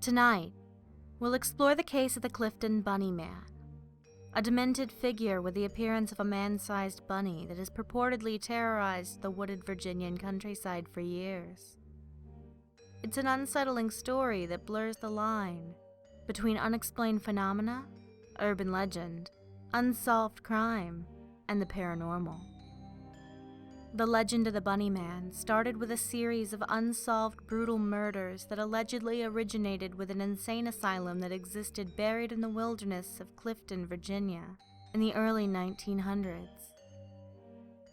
Tonight, we'll explore the case of the Clifton Bunny Man, a demented figure with the appearance of a man-sized bunny that has purportedly terrorized the wooded Virginian countryside for years. It's an unsettling story that blurs the line between unexplained phenomena, urban legend, unsolved crime, and the paranormal. The legend of the Bunny Man started with a series of unsolved brutal murders that allegedly originated with an insane asylum that existed buried in the wilderness of Clifton, Virginia, in the early 1900s.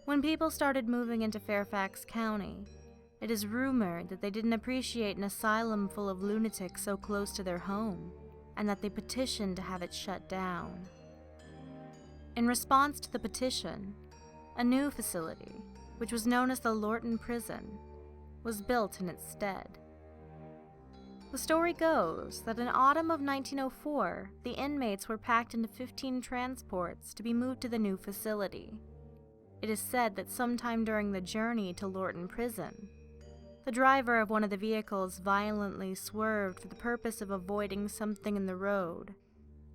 When people started moving into Fairfax County, it is rumored that they didn't appreciate an asylum full of lunatics so close to their home, and that they petitioned to have it shut down. In response to the petition, a new facility, which was known as the Lorton Prison, was built in its stead. The story goes that in autumn of 1904, the inmates were packed into 15 transports to be moved to the new facility. It is said that sometime during the journey to Lorton Prison, the driver of one of the vehicles violently swerved for the purpose of avoiding something in the road,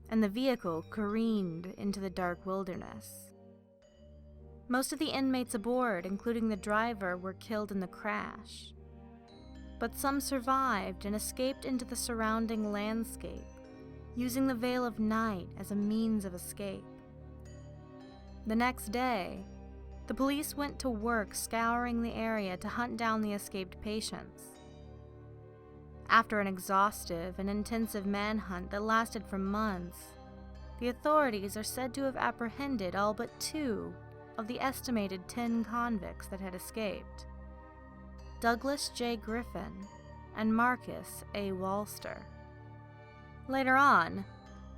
and the vehicle careened into the dark wilderness. Most of the inmates aboard, including the driver, were killed in the crash, but some survived and escaped into the surrounding landscape, using the veil of night as a means of escape. The next day, the police went to work scouring the area to hunt down the escaped patients. After an exhaustive and intensive manhunt that lasted for months, the authorities are said to have apprehended all but 2 of the estimated 10 convicts that had escaped: Douglas J. Griffin and Marcus A. Walster. Later on,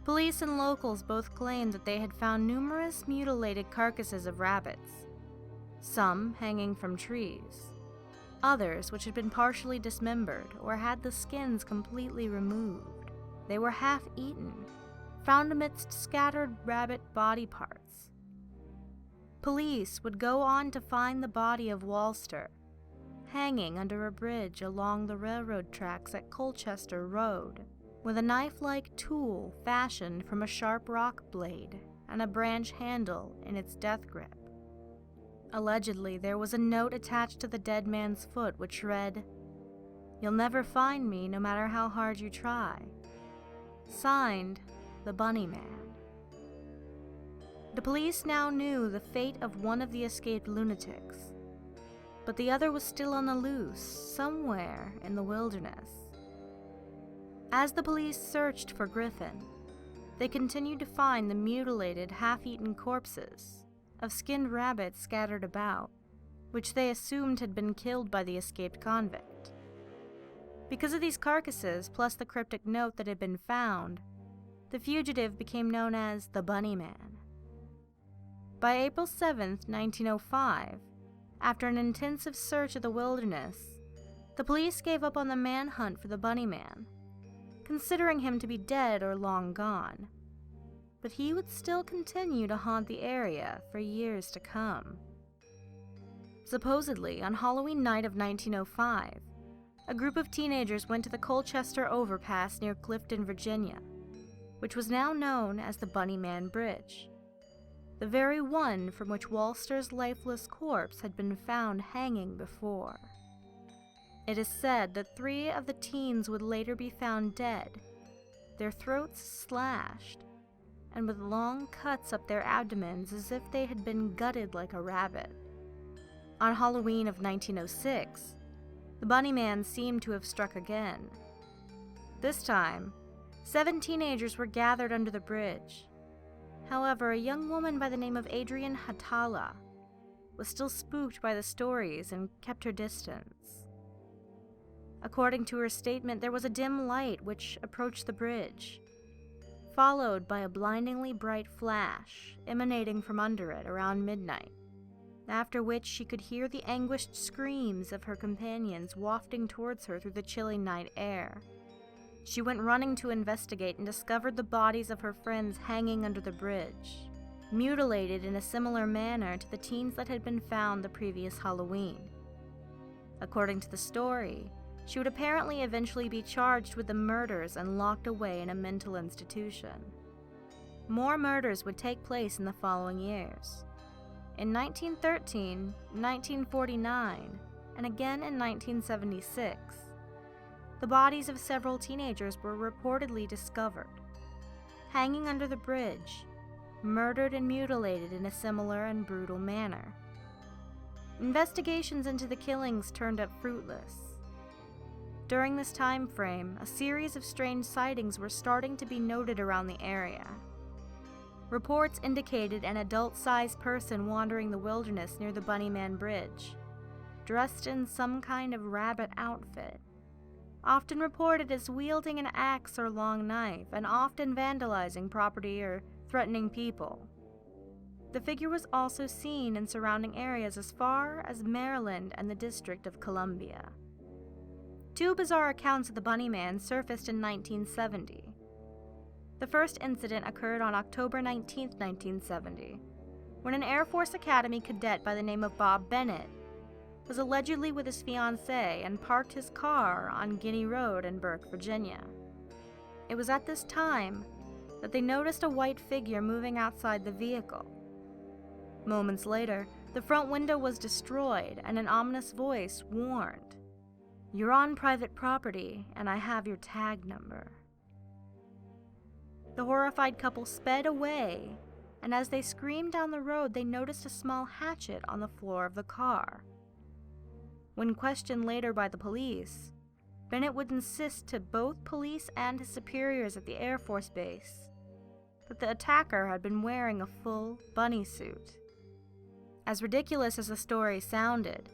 police and locals both claimed that they had found numerous mutilated carcasses of rabbits, some hanging from trees, others which had been partially dismembered or had the skins completely removed. They were half-eaten, found amidst scattered rabbit body parts. Police would go on to find the body of Walster hanging under a bridge along the railroad tracks at Colchester Road, with a knife-like tool fashioned from a sharp rock blade and a branch handle in its death grip. Allegedly, there was a note attached to the dead man's foot which read, "You'll never find me no matter how hard you try." Signed, the Bunny Man. The police now knew the fate of one of the escaped lunatics, but the other was still on the loose, somewhere in the wilderness. As the police searched for Griffin, they continued to find the mutilated, half-eaten corpses of skinned rabbits scattered about, which they assumed had been killed by the escaped convict. Because of these carcasses, plus the cryptic note that had been found, the fugitive became known as the Bunny Man. By April 7th, 1905, after an intensive search of the wilderness, the police gave up on the manhunt for the Bunny Man, considering him to be dead or long gone. But he would still continue to haunt the area for years to come. Supposedly, on Halloween night of 1905, a group of teenagers went to the Colchester overpass near Clifton, Virginia, which was now known as the Bunny Man Bridge, the very one from which Walster's lifeless corpse had been found hanging before. It is said that 3 of the teens would later be found dead, their throats slashed, and with long cuts up their abdomens as if they had been gutted like a rabbit. On Halloween of 1906, the Bunny Man seemed to have struck again. This time, 7 teenagers were gathered under the bridge. However, a young woman by the name of Adrienne Hatala was still spooked by the stories and kept her distance. According to her statement, there was a dim light which approached the bridge, followed by a blindingly bright flash emanating from under it around midnight, after which she could hear the anguished screams of her companions wafting towards her through the chilly night air. She went running to investigate and discovered the bodies of her friends hanging under the bridge, mutilated in a similar manner to the teens that had been found the previous Halloween. According to the story, She would apparently eventually be charged with the murders and locked away in a mental institution. More murders would take place in the following years. In 1913, 1949, and again in 1976, the bodies of several teenagers were reportedly discovered, hanging under the bridge, murdered and mutilated in a similar and brutal manner. Investigations into the killings turned up fruitless. During this time frame, a series of strange sightings were starting to be noted around the area. Reports indicated an adult-sized person wandering the wilderness near the Bunnyman Bridge, dressed in some kind of rabbit outfit, often reported as wielding an axe or long knife, and often vandalizing property or threatening people. The figure was also seen in surrounding areas as far as Maryland and the District of Columbia. Two bizarre accounts of the Bunnyman surfaced in 1970. The first incident occurred on October 19, 1970, when an Air Force Academy cadet by the name of Bob Bennett was allegedly with his fiancée and parked his car on Guinea Road in Burke, Virginia. It was at this time that they noticed a white figure moving outside the vehicle. Moments later, the front window was destroyed and an ominous voice warned, "You're on private property and I have your tag number." The horrified couple sped away, and as they screamed down the road, they noticed a small hatchet on the floor of the car. When questioned later by the police, Bennett would insist to both police and his superiors at the Air Force Base that the attacker had been wearing a full bunny suit. As ridiculous as the story sounded,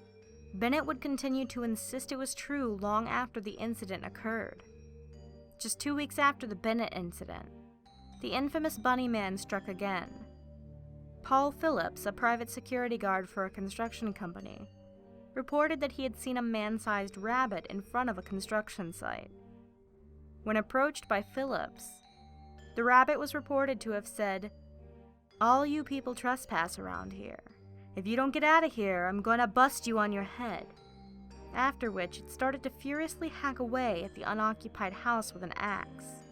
Bennett would continue to insist it was true long after the incident occurred. Just 2 weeks after the Bennett incident, the infamous Bunnyman struck again. Paul Phillips, a private security guard for a construction company, reported that he had seen a man-sized rabbit in front of a construction site. When approached by Phillips, the rabbit was reported to have said, "All you people trespass around here. If you don't get out of here, I'm going to bust you on your head." After which, it started to furiously hack away at the unoccupied house with an axe.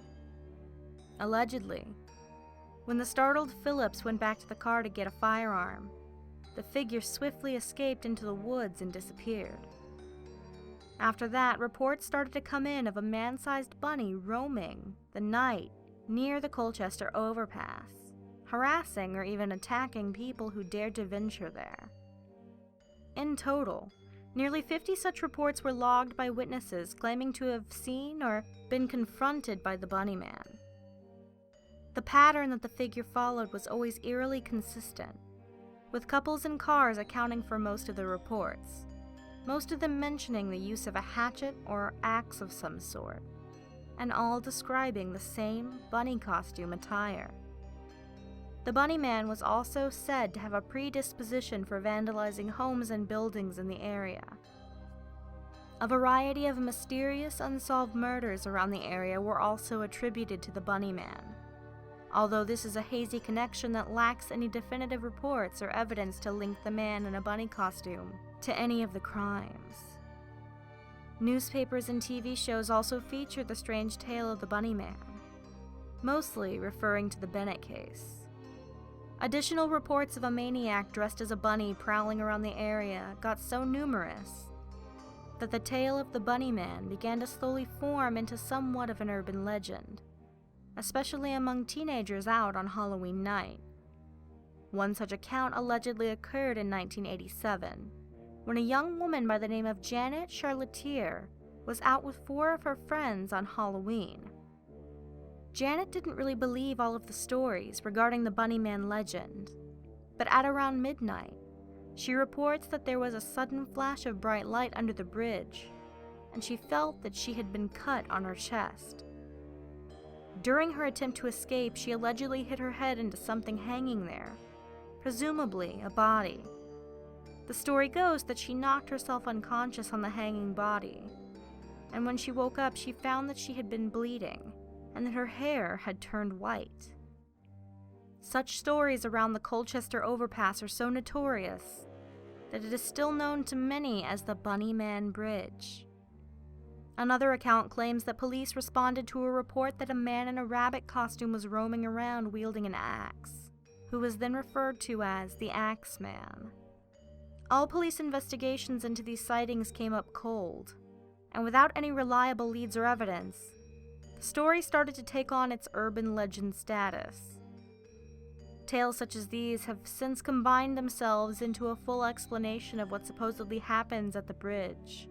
Allegedly, when the startled Phillips went back to the car to get a firearm, the figure swiftly escaped into the woods and disappeared. After that, reports started to come in of a man-sized bunny roaming the night near the Colchester overpass, harassing or even attacking people who dared to venture there. In total, nearly 50 such reports were logged by witnesses claiming to have seen or been confronted by the Bunnyman. The pattern that the figure followed was always eerily consistent, with couples and cars accounting for most of the reports, most of them mentioning the use of a hatchet or axe of some sort, and all describing the same bunny costume attire. The Bunnyman was also said to have a predisposition for vandalizing homes and buildings in the area. A variety of mysterious unsolved murders around the area were also attributed to the Bunnyman, although this is a hazy connection that lacks any definitive reports or evidence to link the man in a bunny costume to any of the crimes. Newspapers and TV shows also featured the strange tale of the Bunnyman, mostly referring to the Bennett case. Additional reports of a maniac dressed as a bunny prowling around the area got so numerous that the tale of the Bunnyman began to slowly form into somewhat of an urban legend, especially among teenagers out on Halloween night. One such account allegedly occurred in 1987, when a young woman by the name of Janet Charletier was out with 4 of her friends on Halloween. Janet didn't really believe all of the stories regarding the Bunnyman legend, but at around midnight, she reports that there was a sudden flash of bright light under the bridge, and she felt that she had been cut on her chest. During her attempt to escape, she allegedly hit her head into something hanging there, presumably a body. The story goes that she knocked herself unconscious on the hanging body, and when she woke up, she found that she had been bleeding and that her hair had turned white. Such stories around the Colchester overpass are so notorious that it is still known to many as the Bunnyman Bridge. Another account claims that police responded to a report that a man in a rabbit costume was roaming around wielding an axe, who was then referred to as the Axeman. All police investigations into these sightings came up cold, and without any reliable leads or evidence, the story started to take on its urban legend status. Tales such as these have since combined themselves into a full explanation of what supposedly happens at the bridge.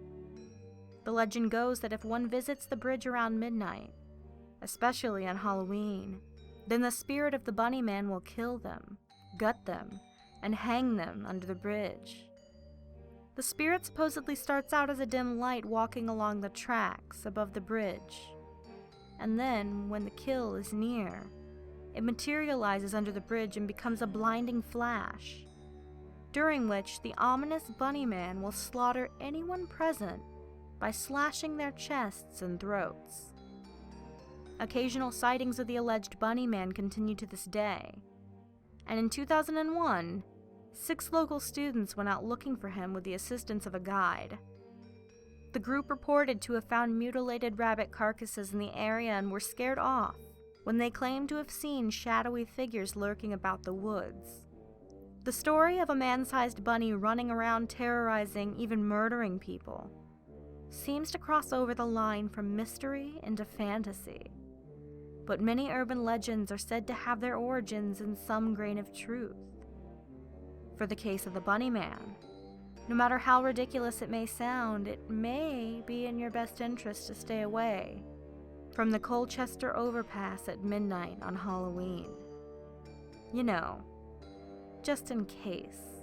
The legend goes that if one visits the bridge around midnight, especially on Halloween, then the spirit of the Bunny Man will kill them, gut them, and hang them under the bridge. The spirit supposedly starts out as a dim light walking along the tracks above the bridge, and then, when the kill is near, it materializes under the bridge and becomes a blinding flash, during which the ominous Bunny Man will slaughter anyone present by slashing their chests and throats. Occasional sightings of the alleged Bunny Man continue to this day, and in 2001, 6 local students went out looking for him with the assistance of a guide. The group reported to have found mutilated rabbit carcasses in the area and were scared off when they claimed to have seen shadowy figures lurking about the woods. The story of a man-sized bunny running around terrorizing, even murdering people, seems to cross over the line from mystery into fantasy, but many urban legends are said to have their origins in some grain of truth. For the case of the Bunny Man, no matter how ridiculous it may sound, it may be in your best interest to stay away from the Colchester overpass at midnight on Halloween. You know, just in case.